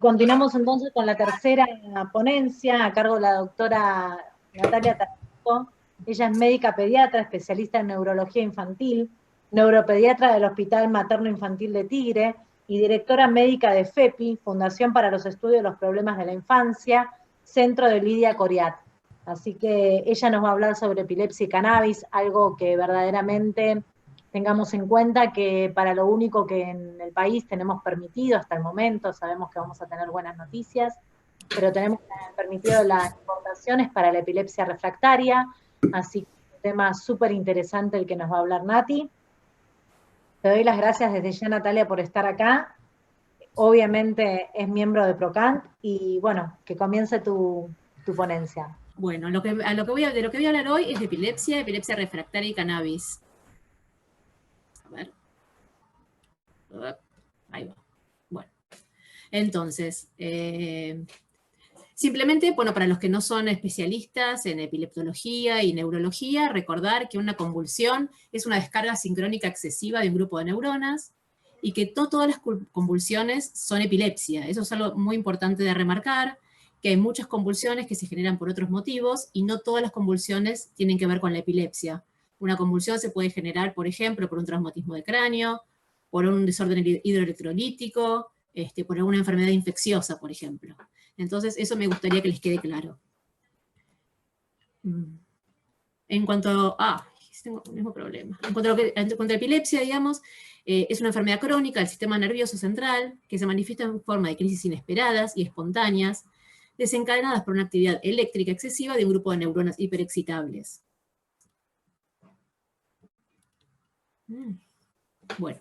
Continuamos entonces con la tercera ponencia a cargo de la doctora Natalia Taranto. Ella es médica pediatra, especialista en neurología infantil, neuropediatra del Hospital Materno Infantil de Tigre y directora médica de FEPI, Fundación para los Estudios de los Problemas de la Infancia, Centro de Lidia Coriat. Así que ella nos va a hablar sobre epilepsia y cannabis, algo que verdaderamente tengamos en cuenta que para lo único que en el país tenemos permitido hasta el momento, sabemos que vamos a tener buenas noticias, pero tenemos permitido las importaciones para la epilepsia refractaria, así que es un tema súper interesante el que nos va a hablar Nati. Te doy las gracias desde ya, Natalia, por estar acá. Obviamente es miembro de PROCANT y bueno, que comience tu ponencia. Bueno, de lo que voy a hablar hoy es de epilepsia refractaria y cannabis. A ver. Ahí va. Bueno, entonces, simplemente, bueno, para los que no son especialistas en epileptología y neurología, recordar que una convulsión es una descarga sincrónica excesiva de un grupo de neuronas y que no todas las convulsiones son epilepsia. Eso es algo muy importante de remarcar, que hay muchas convulsiones que se generan por otros motivos y no todas las convulsiones tienen que ver con la epilepsia. Una convulsión se puede generar, por ejemplo, por un traumatismo de cráneo, por un desorden hidroelectrolítico, por alguna enfermedad infecciosa, por ejemplo. Entonces, eso me gustaría que les quede claro. En cuanto a... tengo el mismo problema. En cuanto a la epilepsia, digamos, es una enfermedad crónica del sistema nervioso central que se manifiesta en forma de crisis inesperadas y espontáneas, desencadenadas por una actividad eléctrica excesiva de un grupo de neuronas hiperexcitables. Bueno,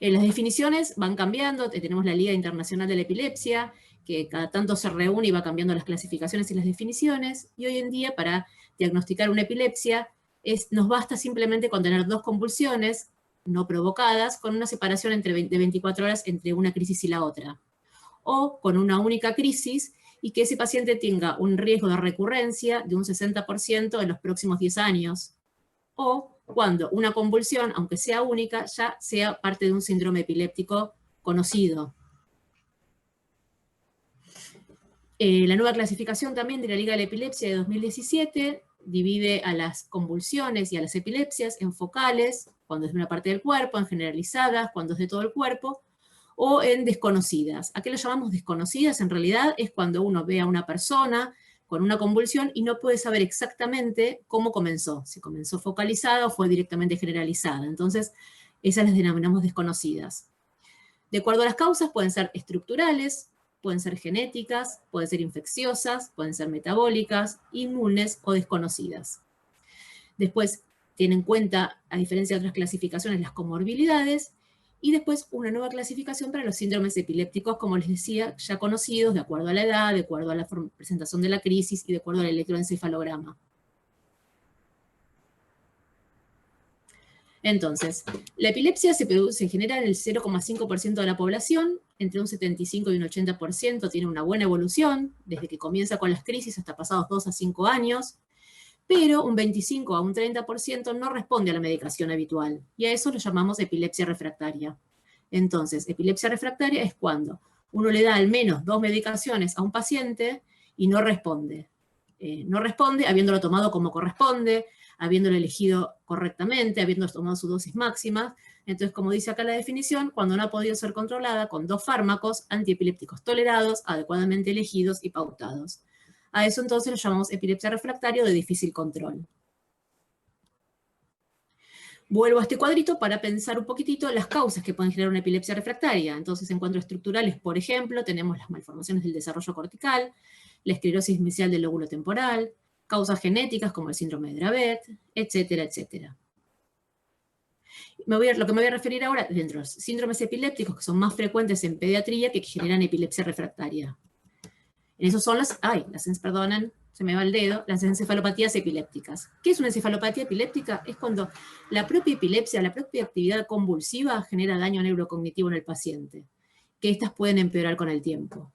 las definiciones van cambiando. Tenemos la Liga Internacional de la Epilepsia, que cada tanto se reúne y va cambiando las clasificaciones y las definiciones, y hoy en día para diagnosticar una epilepsia nos basta simplemente con tener dos convulsiones no provocadas con una separación de 24 horas entre una crisis y la otra, o con una única crisis y que ese paciente tenga un riesgo de recurrencia de un 60% en los próximos 10 años, o cuando una convulsión, aunque sea única, ya sea parte de un síndrome epiléptico conocido. La nueva clasificación también de la Liga de la Epilepsia de 2017 divide a las convulsiones y a las epilepsias en focales, cuando es de una parte del cuerpo, en generalizadas, cuando es de todo el cuerpo, o en desconocidas. ¿A qué lo llamamos desconocidas? En realidad es cuando uno ve a una persona con una convulsión y no puede saber exactamente cómo comenzó, si comenzó focalizada o fue directamente generalizada. Entonces, esas las denominamos desconocidas. De acuerdo a las causas, pueden ser estructurales, pueden ser genéticas, pueden ser infecciosas, pueden ser metabólicas, inmunes o desconocidas. Después, tiene en cuenta, a diferencia de otras clasificaciones, las comorbilidades, y después una nueva clasificación para los síndromes epilépticos, como les decía, ya conocidos de acuerdo a la edad, de acuerdo a la presentación de la crisis y de acuerdo al electroencefalograma. Entonces, la epilepsia se genera en el 0,5% de la población, entre un 75 y un 80% tiene una buena evolución, desde que comienza con las crisis hasta pasados 2 a 5 años, pero un 25 a un 30% no responde a la medicación habitual, y a eso lo llamamos epilepsia refractaria. Entonces, epilepsia refractaria es cuando uno le da al menos 2 medicaciones a un paciente y no responde. No responde habiéndolo tomado como corresponde, habiéndolo elegido correctamente, habiendo tomado su dosis máxima. Entonces, como dice acá la definición, cuando no ha podido ser controlada con 2 fármacos antiepilépticos tolerados, adecuadamente elegidos y pautados. A eso entonces lo llamamos epilepsia refractaria o de difícil control. Vuelvo a este cuadrito para pensar un poquitito las causas que pueden generar una epilepsia refractaria. Entonces, en cuanto a estructurales, por ejemplo, tenemos las malformaciones del desarrollo cortical, la esclerosis mesial del lóbulo temporal, causas genéticas como el síndrome de Dravet, etcétera, etcétera. Lo que me voy a referir ahora, dentro de los síndromes epilépticos que son más frecuentes en pediatría que generan epilepsia refractaria. En esos son se me va el dedo, las encefalopatías epilépticas. ¿Qué es una encefalopatía epiléptica? Es cuando la propia epilepsia, la propia actividad convulsiva genera daño neurocognitivo en el paciente, que estas pueden empeorar con el tiempo.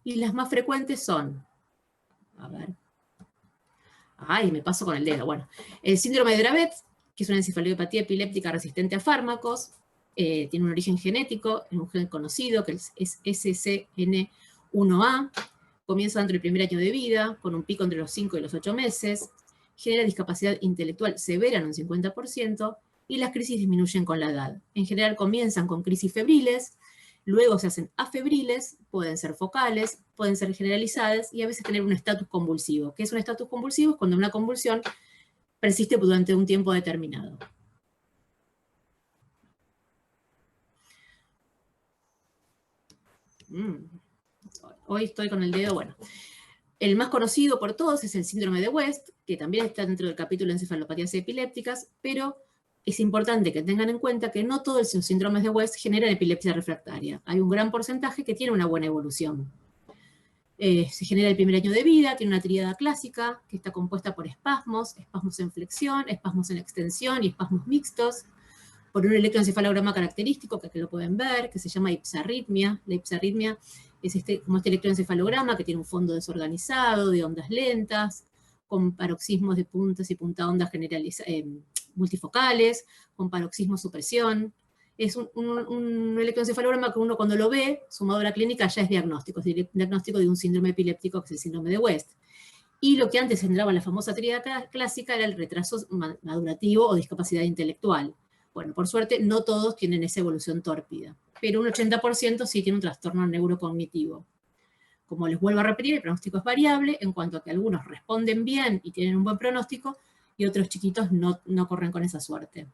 Y las más frecuentes son, a ver, me paso con el dedo, bueno, el síndrome de Dravet, que es una encefalopatía epiléptica resistente a fármacos, tiene un origen genético en un gen conocido, que es SCN1A, comienza dentro del primer año de vida, con un pico entre los 5 y los 8 meses, genera discapacidad intelectual severa en un 50%, y las crisis disminuyen con la edad. En general comienzan con crisis febriles, luego se hacen afebriles, pueden ser focales, pueden ser generalizadas, y a veces tener un estatus convulsivo. ¿Qué es un estatus convulsivo? Es cuando una convulsión persiste durante un tiempo determinado. Hoy estoy con el dedo, bueno. El más conocido por todos es el síndrome de West, que también está dentro del capítulo de encefalopatías epilépticas, pero es importante que tengan en cuenta que no todos los síndromes de West generan epilepsia refractaria. Hay un gran porcentaje que tiene una buena evolución. Se genera el primer año de vida, tiene una tríada clásica que está compuesta por espasmos en flexión, espasmos en extensión y espasmos mixtos, por un electroencefalograma característico, que aquí lo pueden ver, que se llama ipsarritmia. La ipsarritmia es como este electroencefalograma que tiene un fondo desorganizado, de ondas lentas, con paroxismos de puntas y punta ondas multifocales, con paroxismo supresión. Es un electroencefalograma que uno cuando lo ve, sumado a la clínica, ya es diagnóstico de un síndrome epiléptico, que es el síndrome de West. Y lo que antes entraba en la famosa tríada clásica era el retraso madurativo o discapacidad intelectual. Bueno, por suerte, no todos tienen esa evolución tórpida, pero un 80% sí tiene un trastorno neurocognitivo. Como les vuelvo a repetir, el pronóstico es variable en cuanto a que algunos responden bien y tienen un buen pronóstico y otros chiquitos no corren con esa suerte.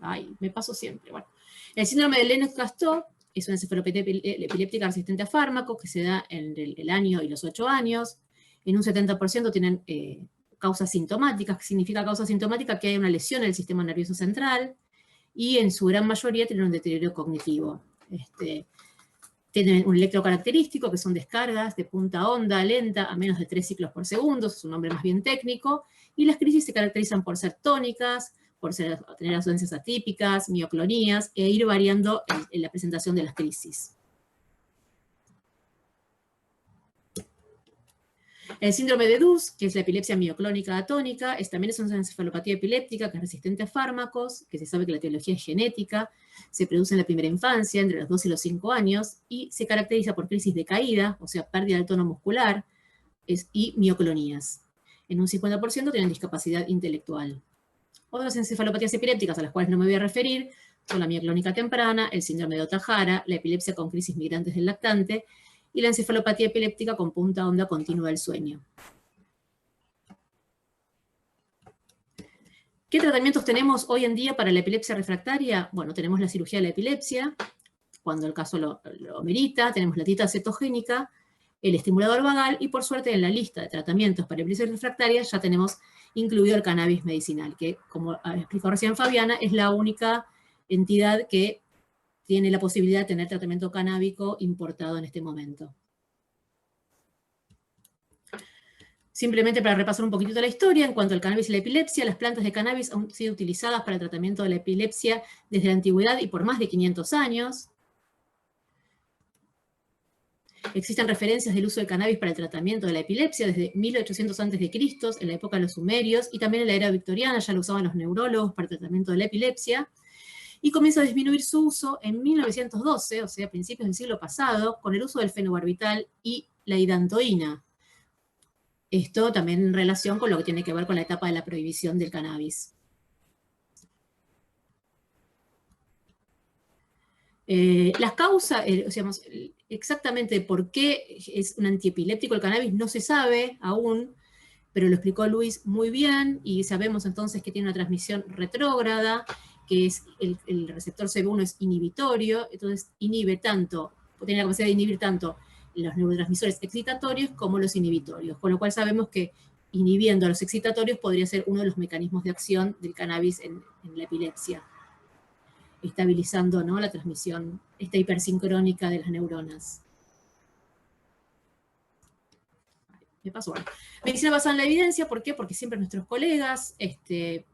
Ay, me paso siempre. Bueno, el síndrome de Lennox-Gastaut es una encefalopatía epiléptica resistente a fármacos que se da en el año y los 8 años. En un 70% tienen causas sintomáticas. ¿Qué significa causa sintomática? Que hay una lesión en el sistema nervioso central y en su gran mayoría tienen un deterioro cognitivo. Tienen un electrocaracterístico, que son descargas de punta onda lenta a menos de 3 ciclos por segundo, es un nombre más bien técnico, y las crisis se caracterizan por ser tónicas, por tener ausencias atípicas, mioclonías, e ir variando en la presentación de las crisis. El síndrome de DUS, que es la epilepsia mioclónica atónica, también es una encefalopatía epiléptica que es resistente a fármacos, que se sabe que la etiología es genética, se produce en la primera infancia, entre los 2 y los 5 años, y se caracteriza por crisis de caída, o sea, pérdida del tono muscular, y mioclonías. En un 50% tienen discapacidad intelectual. Otras encefalopatías epilépticas a las cuales no me voy a referir son la mioclónica temprana, el síndrome de Ohtahara, la epilepsia con crisis migrantes del lactante y la encefalopatía epiléptica con punta onda continua del sueño. ¿Qué tratamientos tenemos hoy en día para la epilepsia refractaria? Bueno, tenemos la cirugía de la epilepsia, cuando el caso lo merita, tenemos la dieta cetogénica, el estimulador vagal y por suerte en la lista de tratamientos para epilepsia refractaria ya tenemos incluido el cannabis medicinal, que como explicó recién Fabiana, es la única entidad que tiene la posibilidad de tener tratamiento canábico importado en este momento. Simplemente para repasar un poquitito la historia, en cuanto al cannabis y la epilepsia, las plantas de cannabis han sido utilizadas para el tratamiento de la epilepsia desde la antigüedad y por más de 500 años. Existen referencias del uso del cannabis para el tratamiento de la epilepsia desde 1800 a.C., en la época de los sumerios, y también en la era victoriana ya lo usaban los neurólogos para el tratamiento de la epilepsia, y comienza a disminuir su uso en 1912, o sea, a principios del siglo pasado, con el uso del fenobarbital y la hidantoína. Esto también en relación con lo que tiene que ver con la etapa de la prohibición del cannabis. Las causas, digamos, exactamente por qué es un antiepiléptico el cannabis no se sabe aún, pero lo explicó Luis muy bien y sabemos entonces que tiene una transmisión retrógrada, que es el receptor CB1 es inhibitorio, entonces inhibe tanto, tiene la capacidad de inhibir tanto los neurotransmisores excitatorios como los inhibitorios, con lo cual sabemos que inhibiendo a los excitatorios podría ser uno de los mecanismos de acción del cannabis en la epilepsia, estabilizando, ¿no?, la transmisión esta hipersincrónica de las neuronas. Me pasó. Medicina basada en la evidencia, ¿por qué? Porque siempre nuestros colegas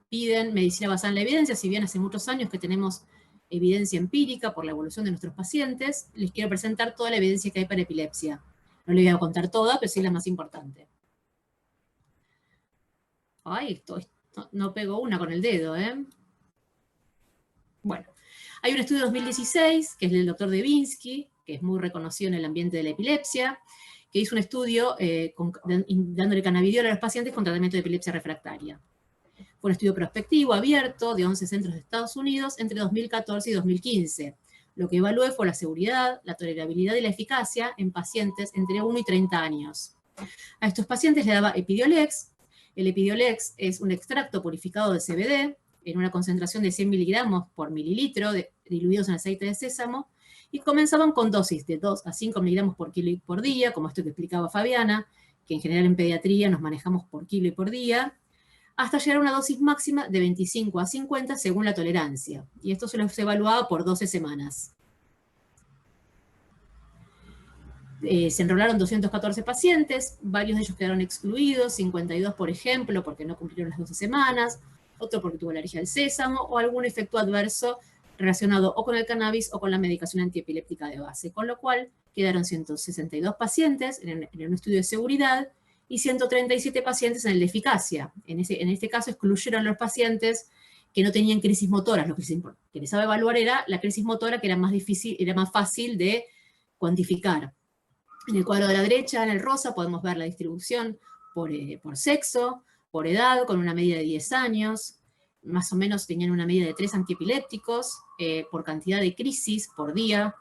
piden medicina basada en la evidencia, si bien hace muchos años que tenemos evidencia empírica por la evolución de nuestros pacientes, les quiero presentar toda la evidencia que hay para epilepsia. No les voy a contar toda, pero sí la más importante. Ay, esto No pego una con el dedo, ¿eh? Bueno, hay un estudio de 2016, que es del doctor Devinsky, que es muy reconocido en el ambiente de la epilepsia, que hizo un estudio dándole cannabidiol a los pacientes con tratamiento de epilepsia refractaria. Fue un estudio prospectivo, abierto, de 11 centros de Estados Unidos entre 2014 y 2015. Lo que evaluó fue la seguridad, la tolerabilidad y la eficacia en pacientes entre 1 y 30 años. A estos pacientes le daba Epidiolex. El Epidiolex es un extracto purificado de CBD en una concentración de 100 miligramos por mililitro diluidos en aceite de sésamo, y comenzaban con dosis de 2 a 5 miligramos por kilo y por día, como esto que explicaba Fabiana, que en general en pediatría nos manejamos por kilo y por día, hasta llegar a una dosis máxima de 25 a 50 según la tolerancia. Y esto se los evaluaba por 12 semanas. Se enrolaron 214 pacientes, varios de ellos quedaron excluidos, 52 por ejemplo porque no cumplieron las 12 semanas, otro porque tuvo alergia al sésamo o algún efecto adverso relacionado o con el cannabis o con la medicación antiepiléptica de base, con lo cual quedaron 162 pacientes en un estudio de seguridad y 137 pacientes en el de eficacia. En este caso excluyeron los pacientes que no tenían crisis motoras. Lo que se interesaba evaluar era la crisis motora, que era más difícil, era más fácil de cuantificar. En el cuadro de la derecha, en el rosa, podemos ver la distribución por sexo, por edad, con una media de 10 años. Más o menos tenían una media de 3 antiepilépticos por cantidad de crisis por día.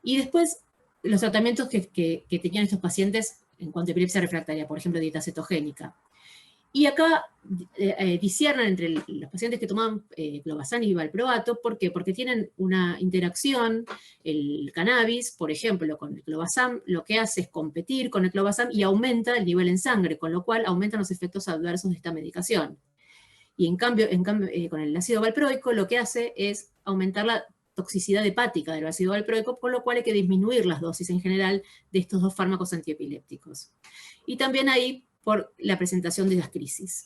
Y después, los tratamientos que tenían estos pacientes en cuanto a epilepsia refractaria, por ejemplo, dieta cetogénica. Y acá disciernen entre los pacientes que tomaban clobazam y valproato. ¿Por qué? Porque tienen una interacción, el cannabis, por ejemplo, con el clobazam, lo que hace es competir con el clobazam y aumenta el nivel en sangre, con lo cual aumentan los efectos adversos de esta medicación. Y en cambio con el ácido valproico lo que hace es aumentar la toxicidad hepática del ácido valproico, con lo cual hay que disminuir las dosis en general de estos dos fármacos antiepilépticos. Y también ahí por la presentación de las crisis.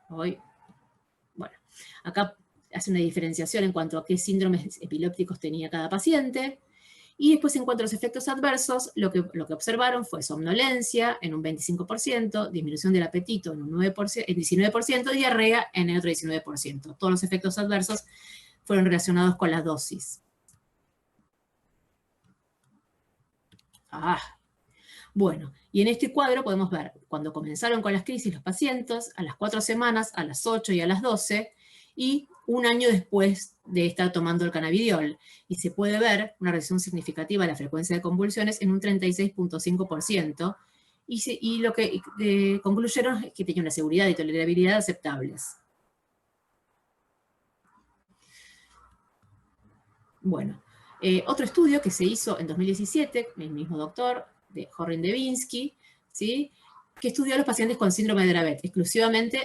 Bueno, acá hace una diferenciación en cuanto a qué síndromes epilépticos tenía cada paciente. Y después, en cuanto a los efectos adversos, lo que observaron fue somnolencia en un 25%, disminución del apetito en un 19%, y diarrea en el otro 19%. Todos los efectos adversos fueron relacionados con la dosis. Bueno, y en este cuadro podemos ver cuando comenzaron con las crisis los pacientes, a las 4 semanas, a las 8 y a las 12, y un año después de estar tomando el cannabidiol. Y se puede ver una reducción significativa de la frecuencia de convulsiones en un 36.5%, y lo que concluyeron es que tenía una seguridad y tolerabilidad aceptables. Bueno, otro estudio que se hizo en 2017, el mismo doctor, de Horin Devinsky, ¿sí?, que estudió a los pacientes con síndrome de Dravet. Exclusivamente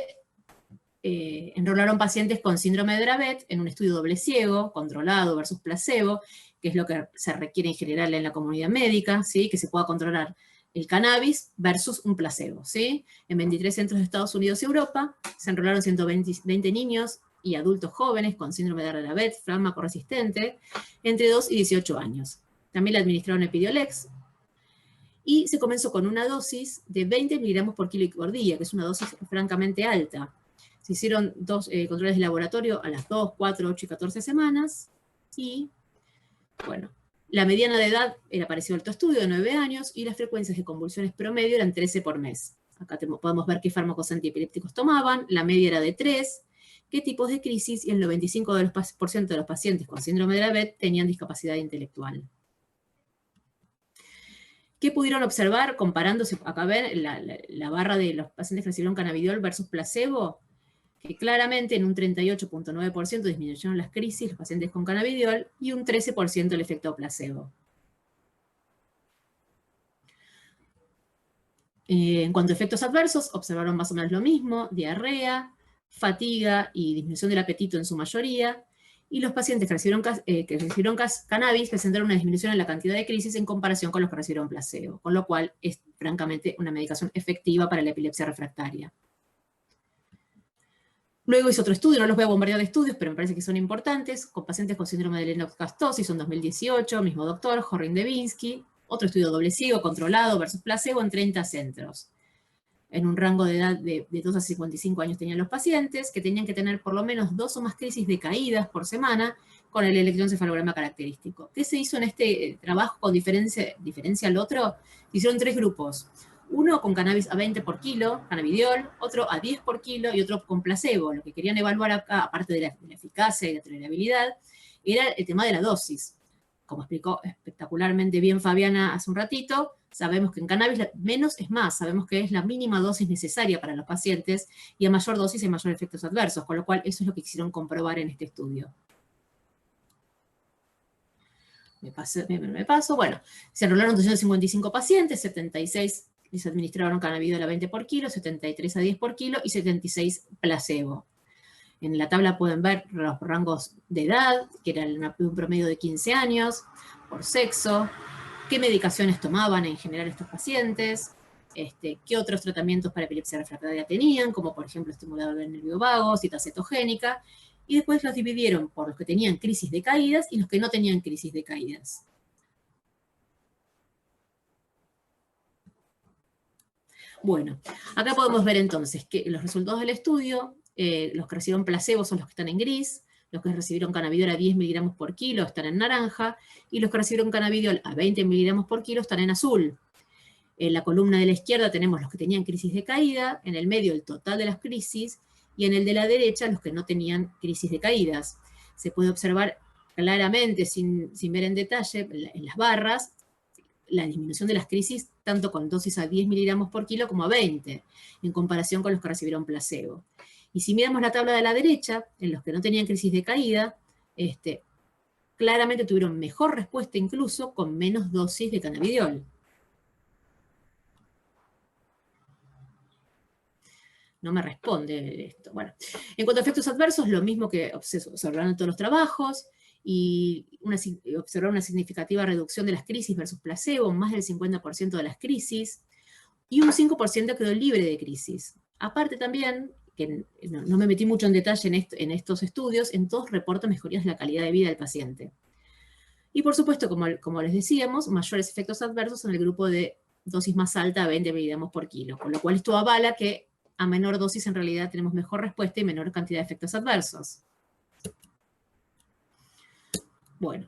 enrolaron pacientes con síndrome de Dravet en un estudio doble ciego, controlado versus placebo, que es lo que se requiere en general en la comunidad médica, ¿sí?, que se pueda controlar el cannabis versus un placebo, ¿sí? En 23 centros de Estados Unidos y Europa se enrolaron 120 niños y adultos jóvenes con síndrome de Dravet, fármaco resistente, entre 2 y 18 años. También le administraron Epidiolex, y se comenzó con una dosis de 20 miligramos por kilo y por día, que es una dosis francamente alta. Se hicieron 2 controles de laboratorio a las 2, 4, 8 y 14 semanas, y, bueno, la mediana de edad era parecido al otro estudio, de 9 años, y las frecuencias de convulsiones promedio eran 13 por mes. Acá podemos ver qué fármacos antiepilépticos tomaban, la media era de 3, qué tipos de crisis, y el 95% de los pacientes con síndrome de Dravet tenían discapacidad intelectual. ¿Qué pudieron observar comparándose? Acá ven la barra de los pacientes que recibieron cannabidiol versus placebo, que claramente en un 38.9% disminuyeron las crisis los pacientes con cannabidiol y un 13% el efecto placebo. En cuanto a efectos adversos, observaron más o menos lo mismo: diarrea, fatiga y disminución del apetito en su mayoría. Y los pacientes que recibieron cannabis presentaron una disminución en la cantidad de crisis en comparación con los que recibieron placebo, con lo cual es francamente una medicación efectiva para la epilepsia refractaria. Luego hizo otro estudio, no los voy a bombardear de estudios, pero me parece que son importantes, con pacientes con síndrome de Lennox-Gastaut, hizo en 2018, mismo doctor, Horin Devinsky, otro estudio doble ciego, controlado versus placebo en 30 centros. en un rango de edad de 2 a 55 años tenían los pacientes, que tenían que tener por lo menos 2 o más crisis de caídas por semana con el electroencefalograma característico. ¿Qué se hizo en este trabajo con diferencia al otro? Se hicieron 3 grupos. Uno con cannabis a 20 por kilo, cannabidiol, otro a 10 por kilo y otro con placebo. Lo que querían evaluar acá, aparte de la eficacia y la tolerabilidad, era el tema de la dosis. Como explicó espectacularmente bien Fabiana hace un ratito, sabemos que en cannabis menos es más, sabemos que es la mínima dosis necesaria para los pacientes y a mayor dosis hay mayor efectos adversos, con lo cual eso es lo que quisieron comprobar en este estudio. Me paso, bueno, se enrolaron 255 pacientes, 76 les administraron cannabidiol a 20 por kilo, 73 a 10 por kilo y 76 placebo. En la tabla pueden ver los rangos de edad, que era un promedio de 15 años, por sexo, qué medicaciones tomaban en general estos pacientes, qué otros tratamientos para epilepsia refractaria tenían, como por ejemplo estimulador del nervio vago, cita cetogénica, y después los dividieron por los que tenían crisis de caídas y los que no tenían crisis de caídas. Bueno, acá podemos ver entonces que los resultados del estudio, los que recibieron placebo son los que están en gris, los que recibieron cannabidiol a 10 miligramos por kilo están en naranja, y los que recibieron cannabidiol a 20 miligramos por kilo están en azul. En la columna de la izquierda tenemos los que tenían crisis de caída, en el medio el total de las crisis, y en el de la derecha los que no tenían crisis de caídas. Se puede observar claramente, sin ver en detalle, en las barras, la disminución de las crisis tanto con dosis a 10 miligramos por kilo como a 20, en comparación con los que recibieron placebo. Y si miramos la tabla de la derecha, en los que no tenían crisis de caída, claramente tuvieron mejor respuesta incluso con menos dosis de cannabidiol. No me responde esto. Bueno, en cuanto a efectos adversos, lo mismo que se observaron en todos los trabajos, y observaron una significativa reducción de las crisis versus placebo, más del 50% de las crisis, y un 5% quedó libre de crisis. Aparte también, que no me metí mucho en detalle en estos estudios, en todos reportan mejorías de la calidad de vida del paciente. Y por supuesto, como les decíamos, mayores efectos adversos en el grupo de dosis más alta, 20 miligramos por kilo, con lo cual esto avala que a menor dosis en realidad tenemos mejor respuesta y menor cantidad de efectos adversos. Bueno,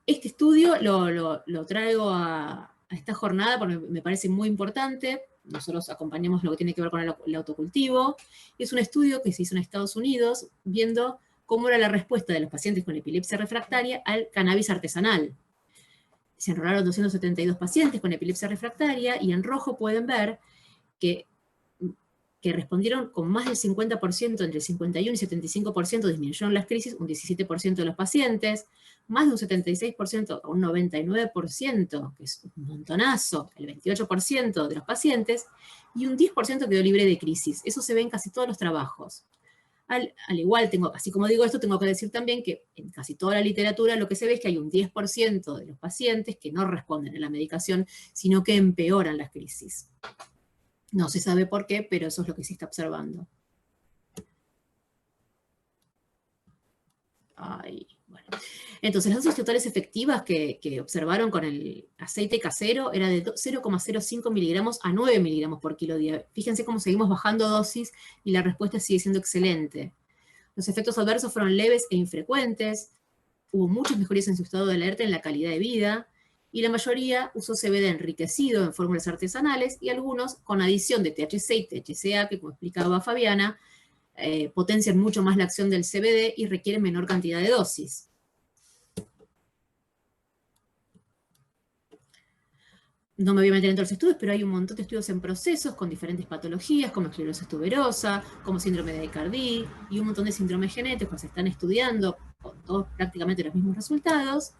este estudio lo traigo a esta jornada porque me parece muy importante. Nosotros acompañamos lo que tiene que ver con el autocultivo. Es un estudio que se hizo en Estados Unidos viendo cómo era la respuesta de los pacientes con epilepsia refractaria al cannabis artesanal. Se enrolaron 272 pacientes con epilepsia refractaria y en rojo pueden ver que respondieron con más del 50%, entre el 51 y 75% disminuyeron las crisis, un 17% de los pacientes, más de un 76% a un 99%, que es un montonazo, el 28% de los pacientes, y un 10% quedó libre de crisis. Eso se ve en casi todos los trabajos. Al igual, así como digo esto, tengo que decir también que en casi toda la literatura lo que se ve es que hay un 10% de los pacientes que no responden a la medicación, sino que empeoran las crisis. No se sabe por qué, pero eso es lo que se está observando. Bueno. Entonces, las dosis totales efectivas que observaron con el aceite casero era de 0,05 miligramos a 9 miligramos por kilo día. Fíjense cómo seguimos bajando dosis y la respuesta sigue siendo excelente. Los efectos adversos fueron leves e infrecuentes. Hubo muchas mejorías en su estado de alerta y en la calidad de vida. Y la mayoría usó CBD enriquecido en fórmulas artesanales y algunos con adición de THC y THCA, que como explicaba Fabiana, potencian mucho más la acción del CBD y requieren menor cantidad de dosis. No me voy a meter en todos los estudios, pero hay un montón de estudios en procesos con diferentes patologías, como esclerosis tuberosa, como síndrome de Aicardi, y un montón de síndromes genéticos se están estudiando con todos prácticamente los mismos resultados.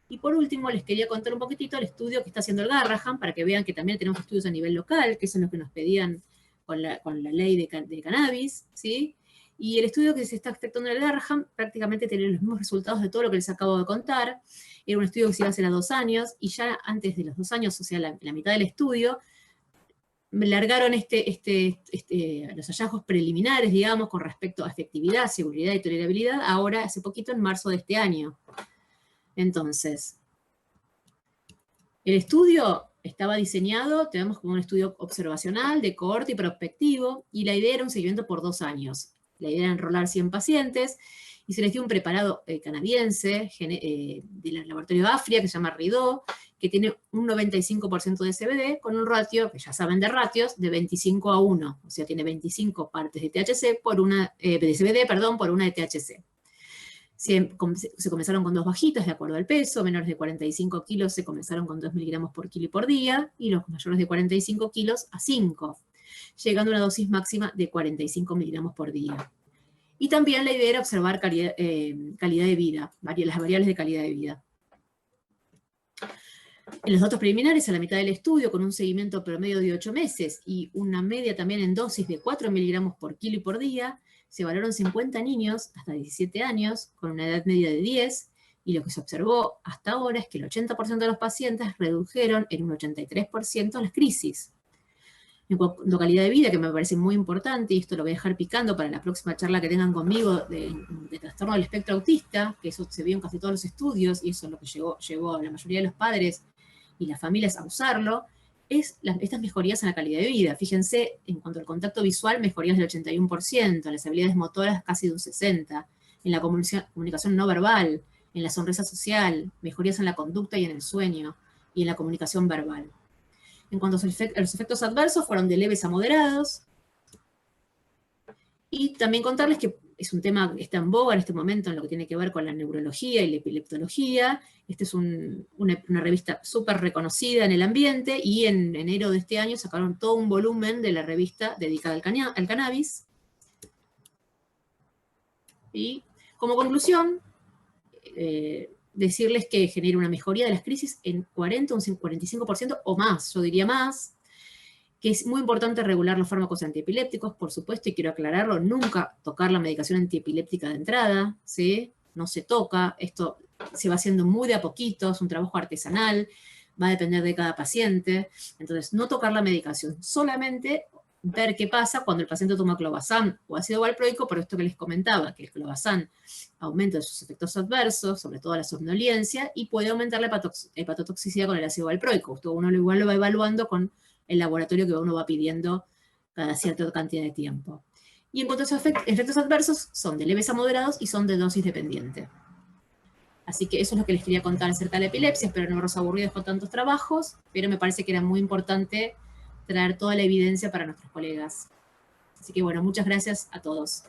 Y por último, les quería contar un poquitito el estudio que está haciendo el Garrahan, para que vean que también tenemos estudios a nivel local, que son los que nos pedían con la ley de cannabis, ¿sí? Y el estudio que se está efectuando en el Garrahan prácticamente tiene los mismos resultados de todo lo que les acabo de contar. Era un estudio que se iba a hacer a 2 años, y ya antes de los 2 años, o sea, la mitad del estudio, me largaron los hallazgos preliminares, digamos, con respecto a efectividad, seguridad y tolerabilidad, ahora hace poquito, en marzo de este año. Entonces, el estudio estaba diseñado, tenemos como un estudio observacional de cohorte y prospectivo, y la idea era un seguimiento por 2 años. La idea era enrolar 100 pacientes, y se les dio un preparado canadiense del laboratorio Afria, que se llama Rideau, que tiene un 95% de CBD, con un ratio, que ya saben de ratios, de 25:1. O sea, tiene 25 partes de THC por una, de CBD, perdón, por una de THC. Se comenzaron con 2 bajitos de acuerdo al peso, menores de 45 kilos se comenzaron con 2 miligramos por kilo y por día, y los mayores de 45 kilos a 5, llegando a una dosis máxima de 45 miligramos por día. Y también la idea era observar calidad de vida, las variables de calidad de vida. En los datos preliminares, a la mitad del estudio, con un seguimiento promedio de 8 meses y una media también en dosis de 4 miligramos por kilo y por día, se evaluaron 50 niños hasta 17 años, con una edad media de 10, y lo que se observó hasta ahora es que el 80% de los pacientes redujeron en un 83% las crisis. En cuanto a calidad de vida, que me parece muy importante, y esto lo voy a dejar picando para la próxima charla que tengan conmigo de trastorno del espectro autista, que eso se vio en casi todos los estudios, y eso es lo que llevó a la mayoría de los padres y las familias a usarlo, es estas mejorías en la calidad de vida. Fíjense, en cuanto al contacto visual, mejorías del 81%, en las habilidades motoras casi de un 60%, en la comunicación no verbal, en la sonrisa social, mejorías en la conducta y en el sueño, y en la comunicación verbal. En cuanto a los efectos adversos, fueron de leves a moderados. Y también contarles que es un tema que está en boga en este momento en lo que tiene que ver con la neurología y la epileptología. Esta es una revista súper reconocida en el ambiente, y en enero de este año sacaron todo un volumen de la revista dedicada al cannabis. Y como conclusión, decirles que genera una mejoría de las crisis en 40 o un 45% o más, yo diría más, que es muy importante regular los fármacos antiepilépticos, por supuesto, y quiero aclararlo, nunca tocar la medicación antiepiléptica de entrada, ¿sí? No se toca, esto se va haciendo muy de a poquito, es un trabajo artesanal, va a depender de cada paciente, entonces no tocar la medicación, solamente ver qué pasa cuando el paciente toma clobazam o ácido valproico, por esto que les comentaba, que el clobazam aumenta sus efectos adversos, sobre todo la somnolencia, y puede aumentar la hepatotoxicidad con el ácido valproico. Uno igual lo va evaluando con el laboratorio que uno va pidiendo cada cierta cantidad de tiempo. Y en cuanto a esos efectos adversos, son de leves a moderados y son de dosis dependiente. Así que eso es lo que les quería contar acerca de la epilepsia. Espero no haberos aburridos con tantos trabajos, pero me parece que era muy importante traer toda la evidencia para nuestros colegas. Así que bueno, muchas gracias a todos.